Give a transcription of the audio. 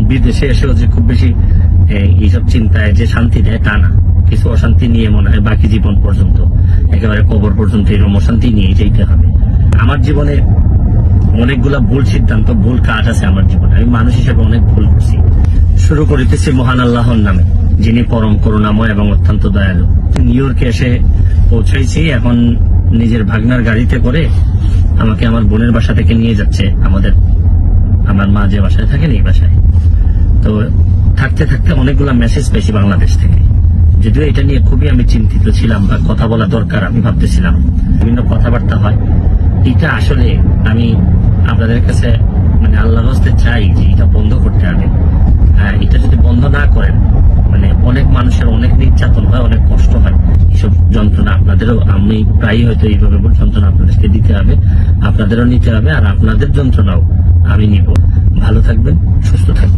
বিদেশে এসেও যে খুব বেশি এইসব চিন্তায় যে শান্তি দেয় তা না, কিছু অশান্তি নিয়ে মনে হয় বাকি জীবন পর্যন্ত, একেবারে কবর পর্যন্ত এরকম অশান্তি নিয়ে যেতে হবে। আমার জীবনে অনেকগুলা ভুল সিদ্ধান্ত, ভুল কাজ আছে আমার জীবনে। আমি মানুষ হিসেবে অনেক ভুল করছি। শুরু করিতেছি মহান আল্লাহর নামে, যিনি পরম করুণাময় এবং অত্যন্ত দয়ালু। নিউ ইয়র্কে এসে পৌঁছেছি। এখন নিজের ভাগনার গাড়িতে করে আমাকে আমার বোনের বাসা থেকে নিয়ে যাচ্ছে আমার মা যে বাসায় থাকেন এই বাসায়। তো থাকতে থাকতে অনেকগুলা মেসেজ পেয়েছি বাংলাদেশ থেকে। যদিও এটা নিয়ে খুবই আমি চিন্তিত ছিলাম, বা কথা বলা দরকার আমি ভাবতেছিলাম, বিভিন্ন কথাবার্তা হয়। এটা আসলে আমি আপনাদের কাছে মানে আল্লাহর হস্তে চাই যে এটা বন্ধ করতে হবে। এটা যদি বন্ধ না করেন, মানে অনেক মানুষের অনেক নির্যাতন হয়, অনেক কষ্ট হয়, এইসব যন্ত্রণা আপনাদেরও, আমি প্রায় হয়তো এইভাবে যন্ত্রণা আপনাদেরকে দিতে হবে, আপনাদেরও নিতে হবে, আর আপনাদের যন্ত্রণাও আমি নিব। ভালো থাকবেন, সুস্থ থাকবেন।